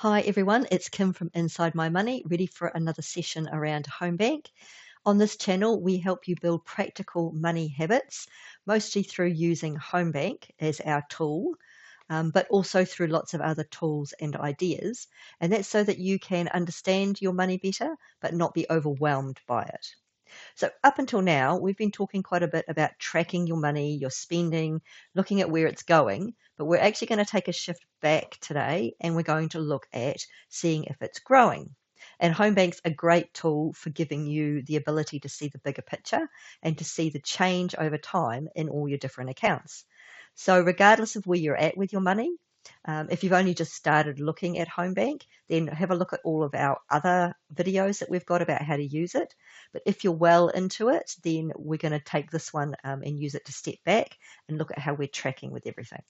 Hi everyone, it's Kim from Inside My Money, ready for another session around home bank. On this channel, we help you build practical money habits, mostly through using home bank as our tool, but also through lots of other tools and ideas. And that's so that you can understand your money better, but not be overwhelmed by it. So, up until now, we've been talking quite a bit about tracking your money, your spending, looking at where it's going. But we're actually going to take a shift back today and we're going to look at seeing if it's growing. And home bank's a great tool for giving you the ability to see the bigger picture and to see the change over time in all your different accounts. So, regardless of where you're at with your money, if you've only just started looking at home bank, then have a look at all of our other videos that we've got about how to use it. But if you're well into it, then we're going to take this one and use it to step back and look at how we're tracking with everything.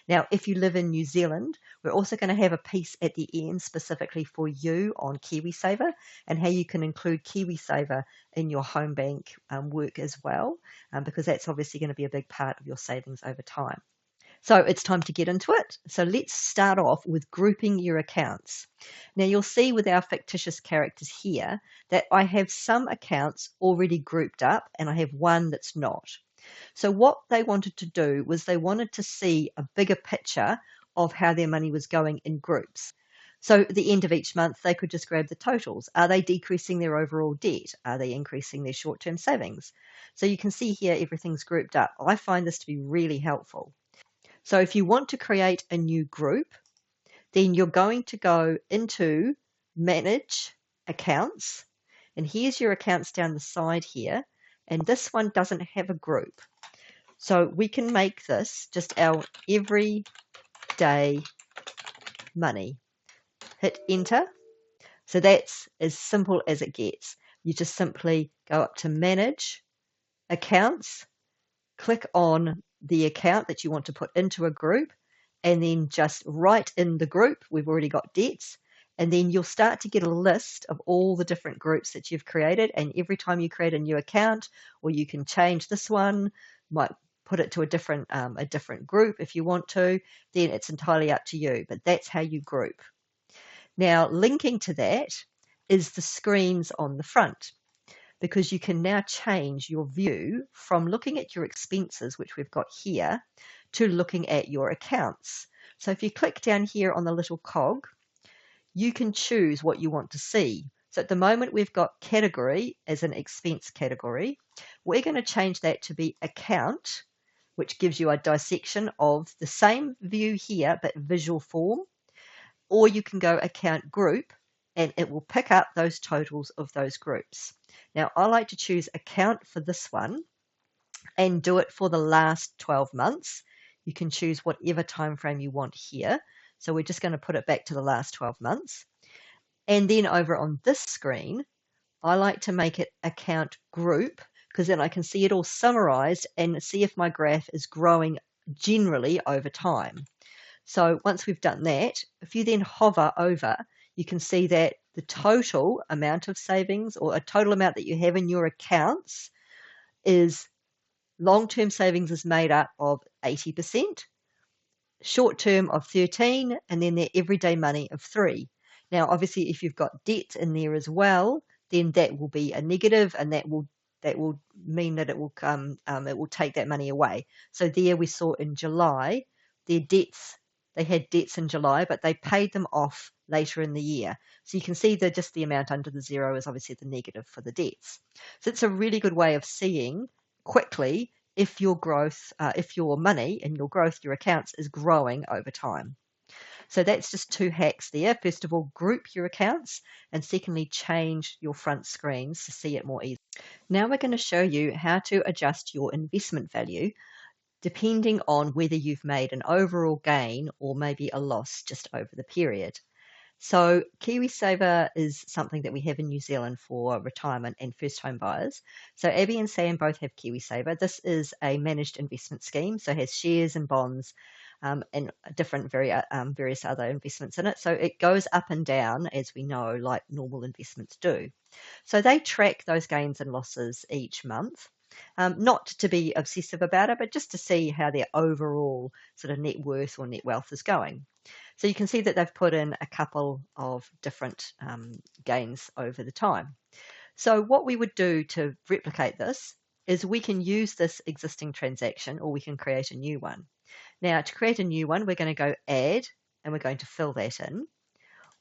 Now, if you live in New Zealand, we're also going to have a piece at the end specifically for you on KiwiSaver and how you can include KiwiSaver in your home bank work as well, because that's obviously going to be a big part of your savings over time. So it's time to get into it. So let's start off with grouping your accounts. Now you'll see with our fictitious characters here that I have some accounts already grouped up and I have one that's not. So what they wanted to do was they wanted to see a bigger picture of how their money was going in groups. So at the end of each month, they could just grab the totals. Are they decreasing their overall debt? Are they increasing their short-term savings? So you can see here everything's grouped up. I find this to be really helpful. So if you want to create a new group, then you're going to go into Manage Accounts. And here's your accounts down the side here. And this one doesn't have a group. So we can make this just our everyday money. Hit enter. So that's as simple as it gets. You just simply go up to Manage Accounts, click on the account that you want to put into a group, and then just write in the group. We've already got debts, and then you'll start to get a list of all the different groups that you've created. And every time you create a new account, or you can change this one, might put it to a different group if you want to, then it's entirely up to you. But that's how you group. Now, linking to that is the screens on the front, because you can now change your view from looking at your expenses, which we've got here, to looking at your accounts. So if you click down here on the little cog, you can choose what you want to see. So at the moment we've got category as an expense category. We're going to change that to be account, which gives you a dissection of the same view here, but visual form. Or you can go account group, and it will pick up those totals of those groups. Now, I like to choose account for this one and do it for the last 12 months. You can choose whatever time frame you want here. So we're just going to put it back to the last 12 months. And then over on this screen, I like to make it account group, because then I can see it all summarized and see if my graph is growing generally over time. So once we've done that, if you then hover over, you can see that the total amount of savings, or a total amount that you have in your accounts, is long-term savings is made up of 80%, short-term of 13%, and then their everyday money of 3%. Now, obviously, if you've got debt in there as well, then that will be a negative, and that will mean that it will take that money away. So there we saw in July, their debts. They had debts in July, but they paid them off later in the year. So you can see that just the amount under the zero is obviously the negative for the debts. So it's a really good way of seeing quickly if your growth, if your money and your growth, your accounts is growing over time. So that's just two hacks there. First of all, group your accounts, and secondly, change your front screens to see it more easily. Now we're going to show you how to adjust your investment value depending on whether you've made an overall gain or maybe a loss just over the period. So KiwiSaver is something that we have in New Zealand for retirement and first home buyers. So Abby and Sam both have KiwiSaver. This is a managed investment scheme, so it has shares and bonds and different various other investments in it. So it goes up and down, as we know, like normal investments do. So they track those gains and losses each month. Not to be obsessive about it, but just to see how their overall sort of net worth or net wealth is going. So you can see that they've put in a couple of different gains over the time. So what we would do to replicate this is we can use this existing transaction, or we can create a new one. Now, to create a new one, we're going to go add, and we're going to fill that in.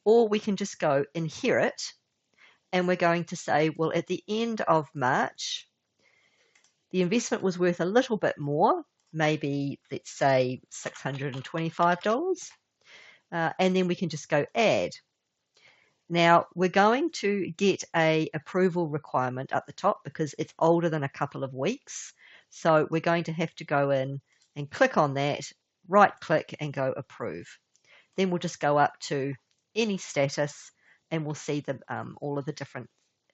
Or we can just go inherit, and we're going to say, well, at the end of March, the investment was worth a little bit more, maybe let's say $625. And then we can just go add. Now, we're going to get a approval requirement at the top because it's older than a couple of weeks. So we're going to have to go in and click on that, right click and go approve. Then we'll just go up to any status and we'll see all of the different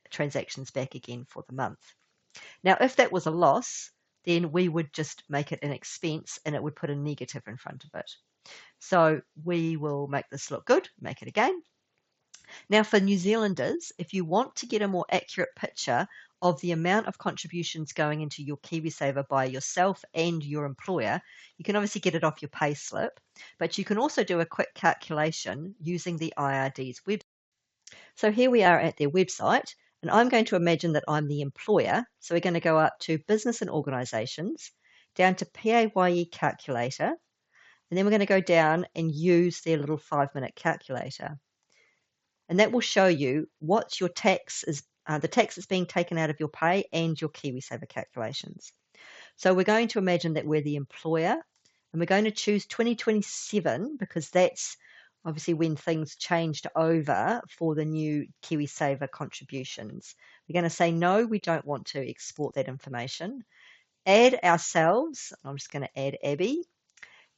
transactions back again for the month. Now, if that was a loss, then we would just make it an expense and it would put a negative in front of it. So we will make this look good, make it again. Now, for New Zealanders, if you want to get a more accurate picture of the amount of contributions going into your KiwiSaver by yourself and your employer, you can obviously get it off your pay slip, but you can also do a quick calculation using the IRD's website. So here we are at their website, and I'm going to imagine that I'm the employer. So we're going to go up to Business and Organisations, down to PAYE Calculator, and then we're going to go down and use their little 5-minute calculator. And that will show you what your tax is, the tax that's being taken out of your pay and your KiwiSaver calculations. So we're going to imagine that we're the employer, and we're going to choose 2027 because that's obviously when things changed over for the new KiwiSaver contributions. We're going to say, no, we don't want to export that information. Add ourselves. I'm just going to add Abby,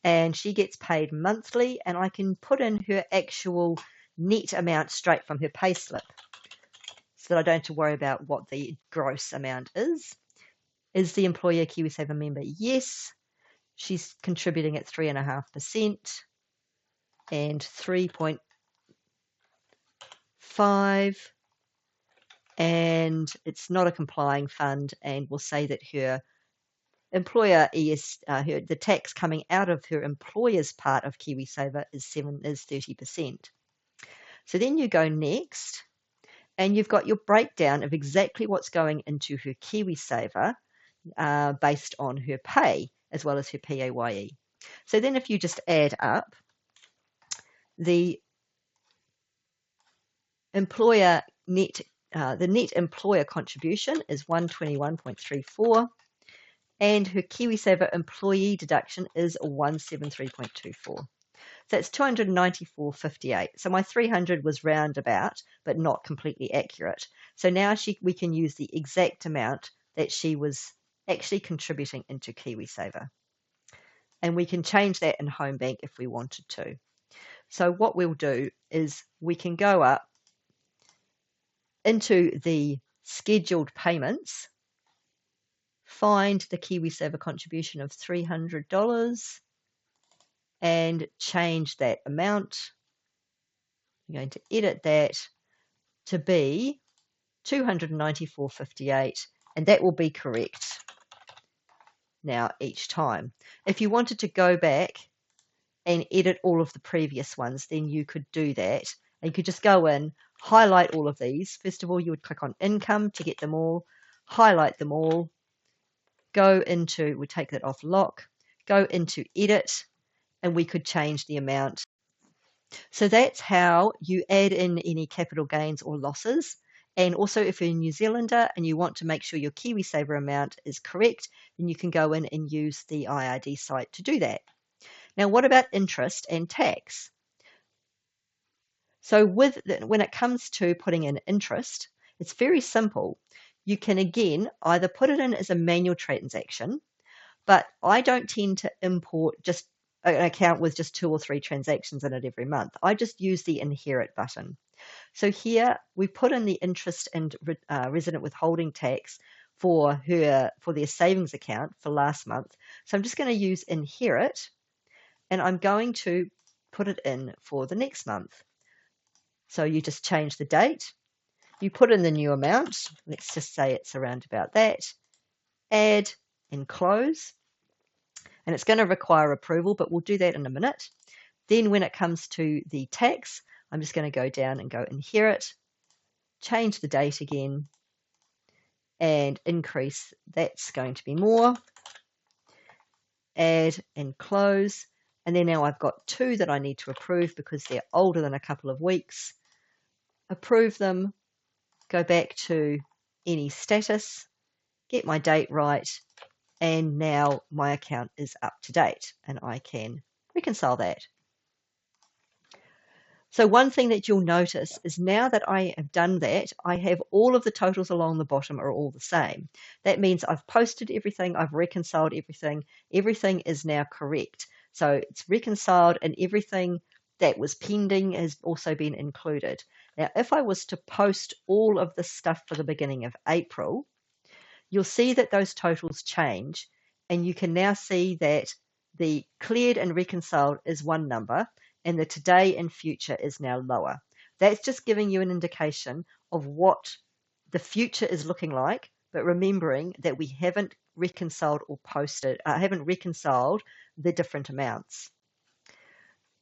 and she gets paid monthly, and I can put in her actual net amount straight from her payslip so that I don't have to worry about what the gross amount is. Is the employer KiwiSaver member? Yes. She's contributing at 3.5% and 3.5, and it's not a complying fund, and we'll say that her employer the tax coming out of her employer's part of KiwiSaver is 30%. So then you go next, and you've got your breakdown of exactly what's going into her KiwiSaver based on her pay as well as her PAYE. So then if you just add up, the employer net, the net employer contribution is 121.34, and her KiwiSaver employee deduction is 173.24. So that's 294.58. So my 300 was roundabout, but not completely accurate. So now we can use the exact amount that she was actually contributing into KiwiSaver. And we can change that in Home Bank if we wanted to. So what we'll do is we can go up into the scheduled payments, find the KiwiSaver contribution of $300, and change that amount. I'm going to edit that to be 294.58, and that will be correct now each time. If you wanted to go back and edit all of the previous ones, then you could do that. And you could just go in, highlight all of these. First of all, you would click on income to get them all, highlight them all, we take that off lock, go into edit, and we could change the amount. So that's how you add in any capital gains or losses. And also if you're a New Zealander and you want to make sure your KiwiSaver amount is correct, then you can go in and use the IRD site to do that. Now, what about interest and tax? So when it comes to putting in interest, it's very simple. You can, again, either put it in as a manual transaction, but I don't tend to import just an account with just 2 or 3 transactions in it every month. I just use the inherit button. So here we put in the interest and resident withholding tax for their savings account for last month. So I'm just going to use inherit, and I'm going to put it in for the next month. So you just change the date, you put in the new amount, let's just say it's around about that, add and close. And it's going to require approval, but we'll do that in a minute. Then when it comes to the tax, I'm just going to go down and go inherit, change the date again, and increase. That's going to be more. Add and close. And then now I've got 2 that I need to approve because they're older than a couple of weeks. Approve them, go back to any status, get my date right, and now my account is up to date and I can reconcile that. So one thing that you'll notice is now that I have done that, I have all of the totals along the bottom are all the same. That means I've posted everything, I've reconciled everything, everything is now correct. So it's reconciled and everything that was pending has also been included. Now, if I was to post all of this stuff for the beginning of April, you'll see that those totals change, and you can now see that the cleared and reconciled is one number, and the today and future is now lower. That's just giving you an indication of what the future is looking like, but remembering that we haven't reconciled or haven't reconciled the different amounts.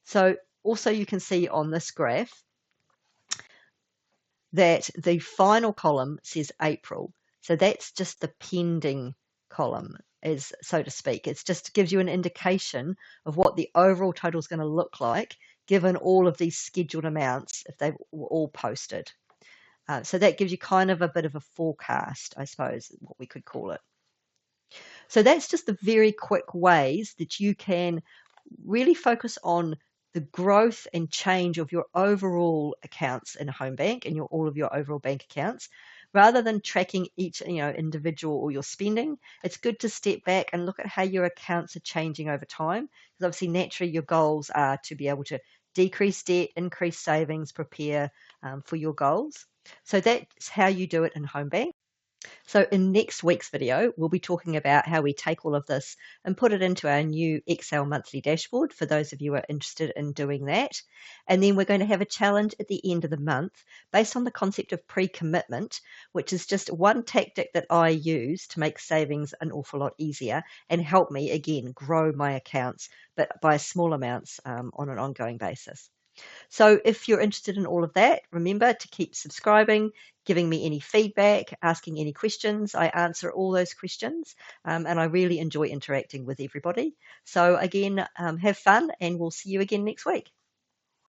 So also you can see on this graph that the final column says April. So that's just the pending column, is so to speak. It just gives you an indication of what the overall total is going to look like given all of these scheduled amounts if they were all posted. So that gives you kind of a bit of a forecast, I suppose, what we could call it. So that's just the very quick ways that you can really focus on the growth and change of your overall accounts in a home bank and all of your overall bank accounts. Rather than tracking each individual or your spending, it's good to step back and look at how your accounts are changing over time. Because obviously, naturally, your goals are to be able to decrease debt, increase savings, prepare for your goals. So that's how you do it in home bank. So in next week's video, we'll be talking about how we take all of this and put it into our new Excel monthly dashboard for those of you who are interested in doing that. And then we're going to have a challenge at the end of the month based on the concept of pre-commitment, which is just one tactic that I use to make savings an awful lot easier and help me, again, grow my accounts, but by small amounts on an ongoing basis. So if you're interested in all of that, remember to keep subscribing, giving me any feedback, asking any questions. I answer all those questions, and I really enjoy interacting with everybody. So again, have fun, and we'll see you again next week.